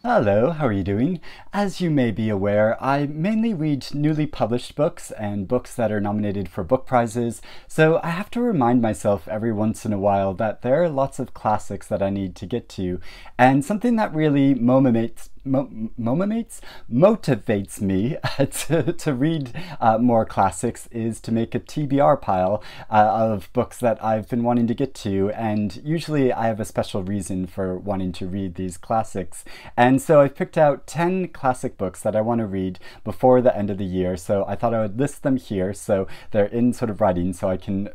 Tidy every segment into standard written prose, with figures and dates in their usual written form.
Hello, how are you doing? As you may be aware, I mainly read newly published books and books that are nominated for book prizes, so I have to remind myself every once in a while that there are lots of classics that I need to get to, and something that really motivates me to read more classics is to make a TBR pile of books that I've been wanting to get to, and usually I have a special reason for wanting to read these classics. And so I've picked out 10 classic books that I want to read before the end of the year, so I thought I would list them here so they're in sort of writing so I can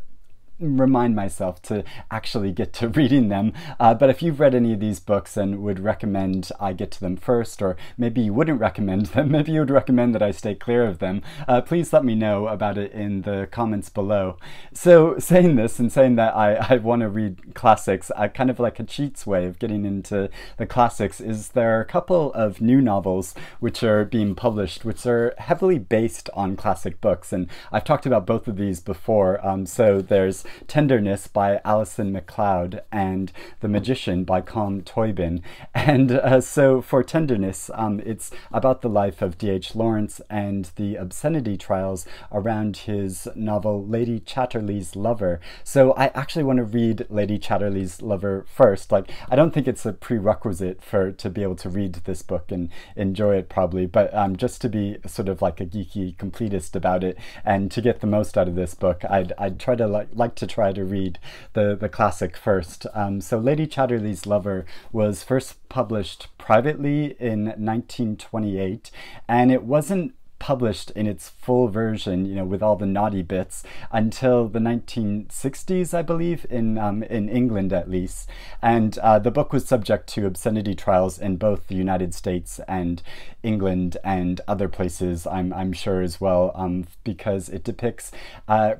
remind myself to actually get to reading them. But if you've read any of these books and would recommend I get to them first, or maybe you wouldn't recommend them, maybe you would recommend that I stay clear of them, please let me know about it in the comments below. So saying this and saying that I want to read classics, kind of like a cheat's way of getting into the classics is there are a couple of new novels which are being published which are heavily based on classic books, and I've talked about both of these before. So there's Tenderness by Alison McLeod and The Magician by Colm Toibin. And so for Tenderness, it's about the life of D.H. Lawrence and the obscenity trials around his novel Lady Chatterley's Lover. So I actually want to read Lady Chatterley's Lover first. Like, I don't think it's a prerequisite to be able to read this book and enjoy it probably, but just to be sort of like a geeky completist about it and to get the most out of this book, I'd try to try to read the classic first. So Lady Chatterley's Lover was first published privately in 1928, and it wasn't published in its full version, you know, with all the naughty bits, until the 1960s, I believe, in England at least. And the book was subject to obscenity trials in both the United States and England and other places, I'm sure as well, because it depicts,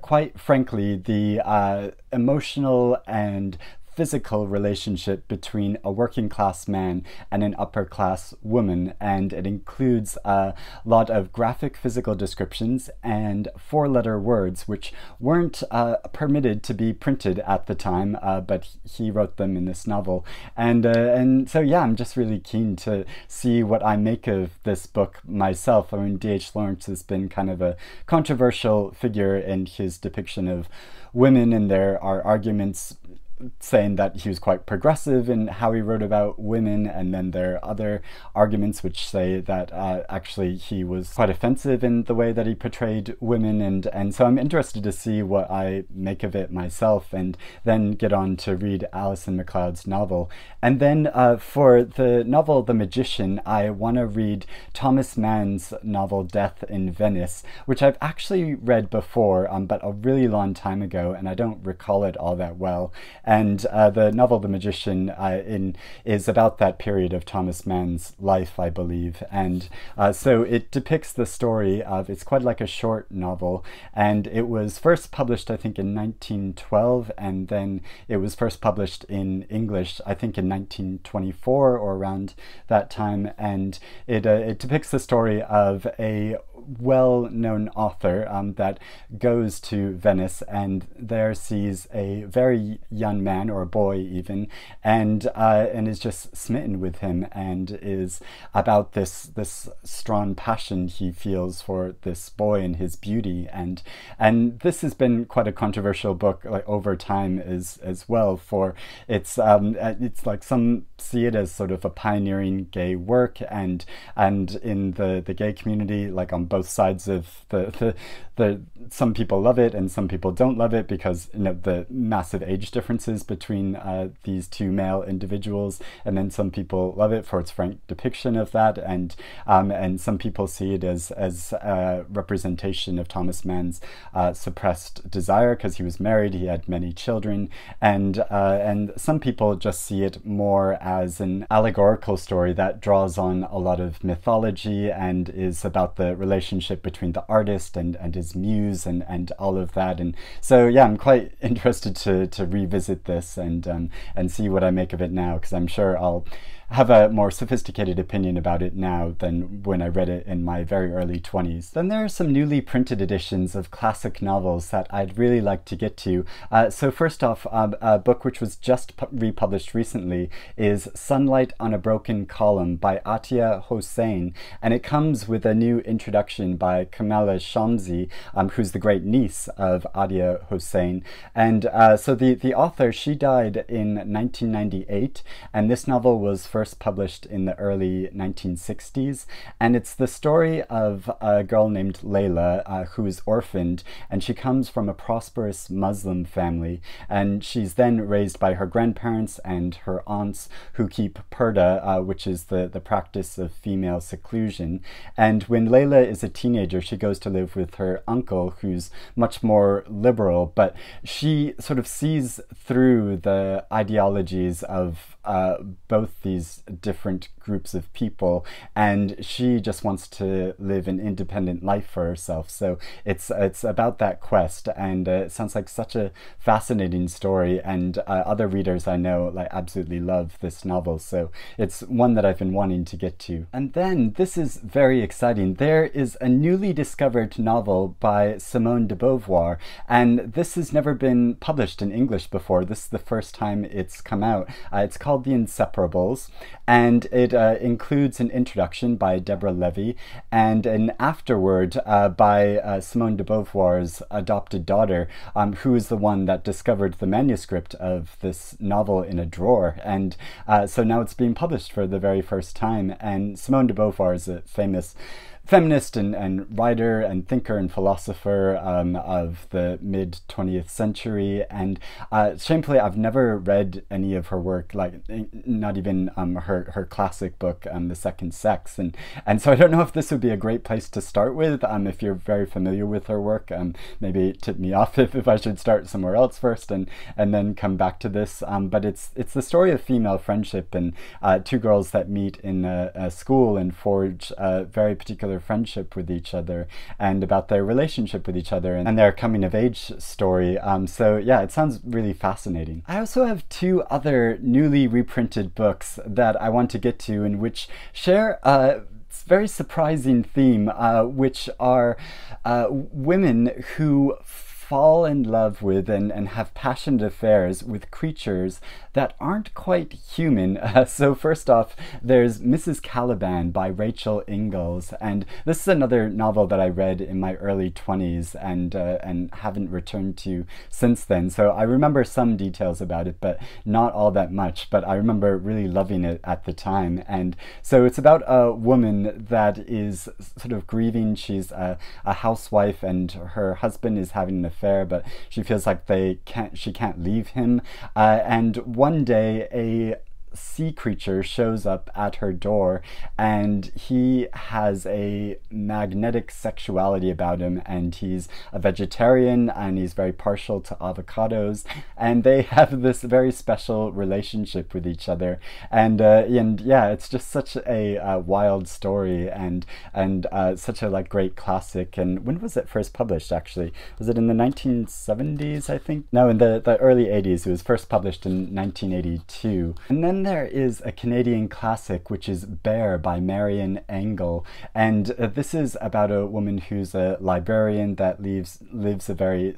quite frankly, the emotional and physical relationship between a working class man and an upper class woman, and it includes a lot of graphic physical descriptions and four-letter words which weren't permitted to be printed at the time, but he wrote them in this novel. And so yeah, I'm just really keen to see what I make of this book myself. I mean, D.H. Lawrence has been kind of a controversial figure in his depiction of women, and there are arguments saying that he was quite progressive in how he wrote about women, and then there are other arguments which say that actually he was quite offensive in the way that he portrayed women, and so I'm interested to see what I make of it myself, and then get on to read Alison McLeod's novel. And then for the novel The Magician, I want to read Thomas Mann's novel Death in Venice, which I've actually read before, but a really long time ago, and I don't recall it all that well. And the novel The Magician is about that period of Thomas Mann's life, I believe. And so it depicts the story of, it's quite like a short novel, and it was first published, I think, in 1912, and then it was first published in English, I think, in 1924 or around that time. And it depicts the story of a well-known author that goes to Venice and there sees a very young man, or a boy even, and is just smitten with him, and is about this strong passion he feels for this boy and his beauty. And this has been quite a controversial book, like, over time as well, for it's like some see it as sort of a pioneering gay work, and in the gay community, like on both sides of the some people love it and some people don't love it, because, you know, the massive age differences between these two male individuals, and then some people love it for its frank depiction of that, and some people see it as a representation of Thomas Mann's suppressed desire, because he was married, he had many children, and some people just see it more as an allegorical story that draws on a lot of mythology and is about the relationship between the artist and his muse and all of that. And so yeah, I'm quite interested to revisit this and see what I make of it now, because I'm sure I'll have a more sophisticated opinion about it now than when I read it in my very early 20s. Then there are some newly printed editions of classic novels that I'd really like to get to. So first off, a book which was just republished recently is Sunlight on a Broken Column by Attia Hosain, and it comes with a new introduction by Kamala Shamsi, who's the great niece of Attia Hosain. And so the author, she died in 1998, and this novel was first published in the early 1960s, and it's the story of a girl named Layla who is orphaned, and she comes from a prosperous Muslim family, and she's then raised by her grandparents and her aunts who keep purdah, which is the practice of female seclusion. And when Layla is a teenager, she goes to live with her uncle, who's much more liberal, but she sort of sees through the ideologies of both these different groups of people, and she just wants to live an independent life for herself. So it's about that quest, and it sounds like such a fascinating story, and other readers I know like absolutely love this novel, so it's one that I've been wanting to get to. And then this is very exciting. There is a newly discovered novel by Simone de Beauvoir, and this has never been published in English before. This is the first time it's come out. It's called The Inseparables, and it includes an introduction by Deborah Levy and an afterword by Simone de Beauvoir's adopted daughter, who is the one that discovered the manuscript of this novel in a drawer. And so now it's being published for the very first time. And Simone de Beauvoir is a famous feminist and writer and thinker and philosopher of the mid-20th century, and shamefully I've never read any of her work, like not even her classic book, The Second Sex, and so I don't know if this would be a great place to start with. If you're very familiar with her work, maybe tip me off if I should start somewhere else first and then come back to this, but it's the story of female friendship and two girls that meet in a school and forge a very particular friendship with each other, and about their relationship with each other and their coming of age story. So yeah, it sounds really fascinating. I also have two other newly reprinted books that I want to get to, and which share a very surprising theme, which are women who fall in love with and have passionate affairs with creatures that aren't quite human. So first off, there's Mrs. Caliban by Rachel Engels, and this is another novel that I read in my early 20s and haven't returned to since then. So I remember some details about it, but not all that much, but I remember really loving it at the time. And so it's about a woman that is sort of grieving. She's a housewife, and her husband is having an affair, but she feels like she can't leave him, and one day a sea creature shows up at her door, and he has a magnetic sexuality about him, and he's a vegetarian and he's very partial to avocados, and they have this very special relationship with each other, and yeah, it's just such a wild story and such a great classic. And when was it first published? Actually, was it in the 1970s? I think no, in the early 80s. It was first published in 1982. And then there is a Canadian classic, which is Bear by Marian Engel, and this is about a woman who's a librarian that lives a very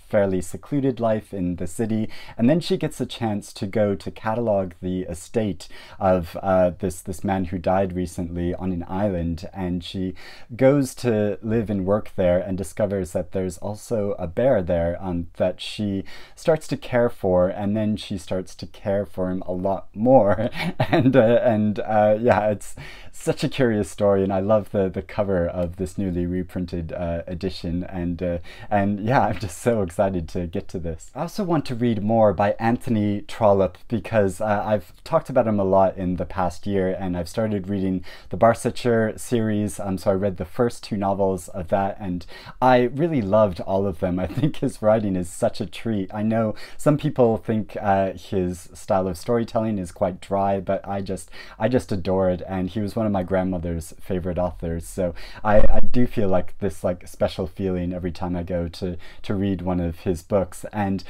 fairly secluded life in the city, and then she gets a chance to go to catalog the estate of this man who died recently on an island, and she goes to live and work there and discovers that there's also a bear there that she starts to care for, and then she starts to care for him a lot more. and yeah, it's such a curious story, and I love the cover of this newly reprinted edition, and yeah, I'm just so excited to get to this. I also want to read more by Anthony Trollope, because I've talked about him a lot in the past year, and I've started reading the Parsonage series, so I read the first two novels of that, and I really loved all of them. I think his writing is such a treat. I know some people think his style of storytelling is quite dry, but I just adore it, and he was one of my grandmother's favorite authors, so I do feel like this special feeling every time I go to read one of his books. And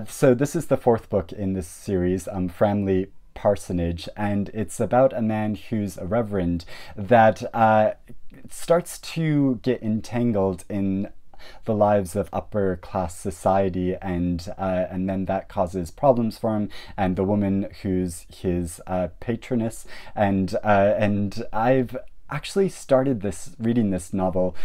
so this is the fourth book in this series, Framley, Parsonage, and it's about a man who's a reverend that starts to get entangled in the lives of upper class society, and then that causes problems for him and the woman who's his patroness. And I've actually started reading this novel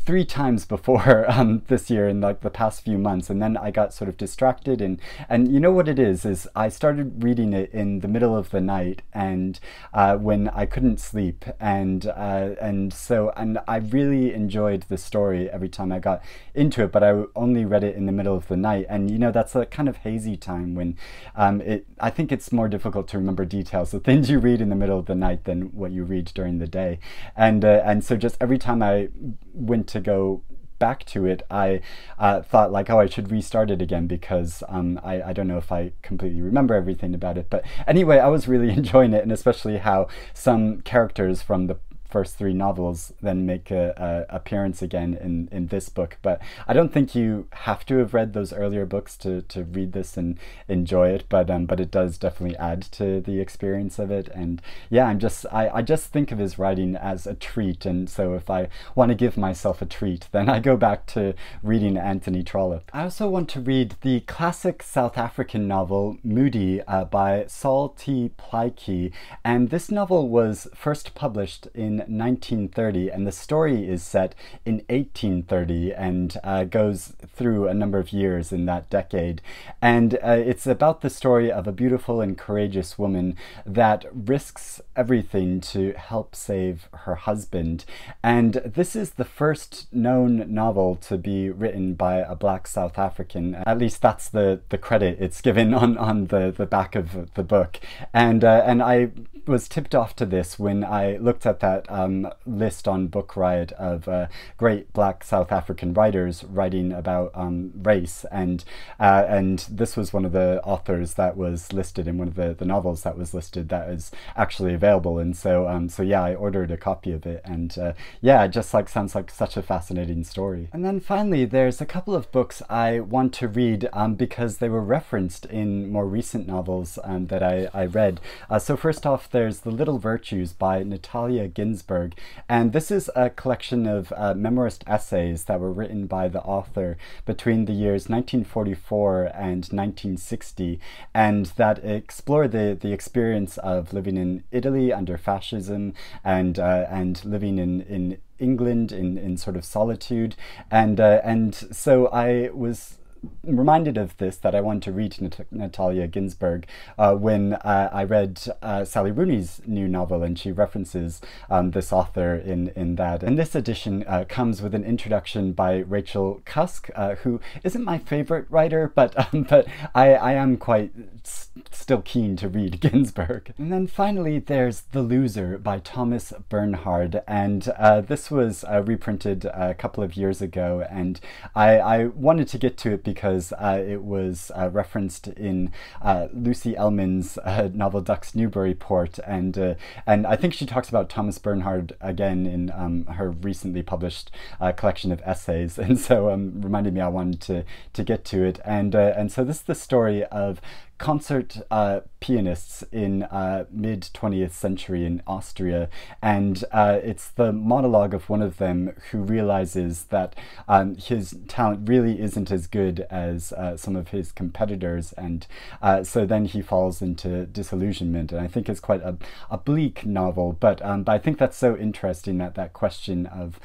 3 times before this year in like the past few months, and then I got sort of distracted, and you know what it is I started reading it in the middle of the night, and when I couldn't sleep, and I really enjoyed the story every time I got into it, but I only read it in the middle of the night, and you know, that's a kind of hazy time when I think it's more difficult to remember details of things you read in the middle of the night than what you read during the day, and so just every time I went to go back to it, I thought like, oh, I should restart it again, because I don't know if I completely remember everything about it. But anyway, I was really enjoying it, and especially how some characters from the first 3 novels then make a appearance again in this book. But I don't think you have to have read those earlier books to read this and enjoy it, but it does definitely add to the experience of it. And yeah, I just think of his writing as a treat, and so if I want to give myself a treat, then I go back to reading Anthony Trollope. I also want to read the classic South African novel Moody by T Plaatje, and this novel was first published in 1930, and the story is set in 1830 and goes through a number of years in that decade. And it's about the story of a beautiful and courageous woman that risks everything to help save her husband. And this is the first known novel to be written by a Black South African. At least that's the credit it's given on the back of the book. And I was tipped off to this when I looked at that list on Book Riot of great Black South African writers writing about race, and this was one of the authors that was listed in one of the novels that was listed that is actually available. And so yeah, I ordered a copy of it, and yeah, it just like sounds like such a fascinating story. And then finally, there's a couple of books I want to read because they were referenced in more recent novels that I read. So first off, there's The Little Virtues by Natalia Ginsberg, and this is a collection of memoirist essays that were written by the author between the years 1944 and 1960, and that explore the experience of living in Italy under fascism, and living in England in sort of solitude, and so I was reminded of this, that I wanted to read Natalia Ginsberg when I read Sally Rooney's new novel, and she references this author in that. And this edition comes with an introduction by Rachel Cusk, who isn't my favorite writer, but I am quite still keen to read Ginsberg. And then finally, there's The Loser by Thomas Bernhard, and this was reprinted a couple of years ago, and I wanted to get to it because it was referenced in Lucy Ellmann's novel Ducks Newburyport, and I think she talks about Thomas Bernhard again in her recently published collection of essays, and so reminded me I wanted to get to it, and so this is the story of concert pianists in mid-20th century in Austria, and it's the monologue of one of them who realizes that his talent really isn't as good as some of his competitors, and so then he falls into disillusionment. And I think it's quite a bleak novel, but I think that's so interesting, that question of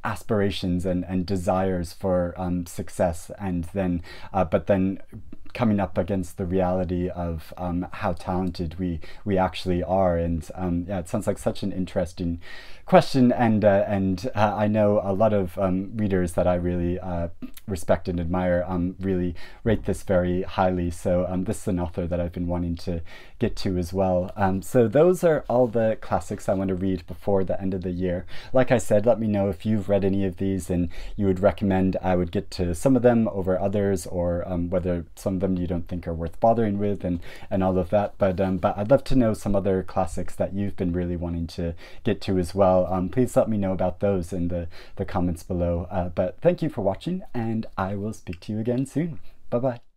aspirations and desires for success, and then but then coming up against the reality of how talented we actually are. And yeah, it sounds like such an interesting question, and I know a lot of readers that I really respect and admire really rate this very highly, so this is an author that I've been wanting to get to as well. So those are all the classics I want to read before the end of the year. Like I said, let me know if you've read any of these and you would recommend I would get to some of them over others, or whether some of them you don't think are worth bothering with, and all of that. But I'd love to know some other classics that you've been really wanting to get to as well. Please let me know about those in the comments below. But thank you for watching, and I will speak to you again soon. Bye bye.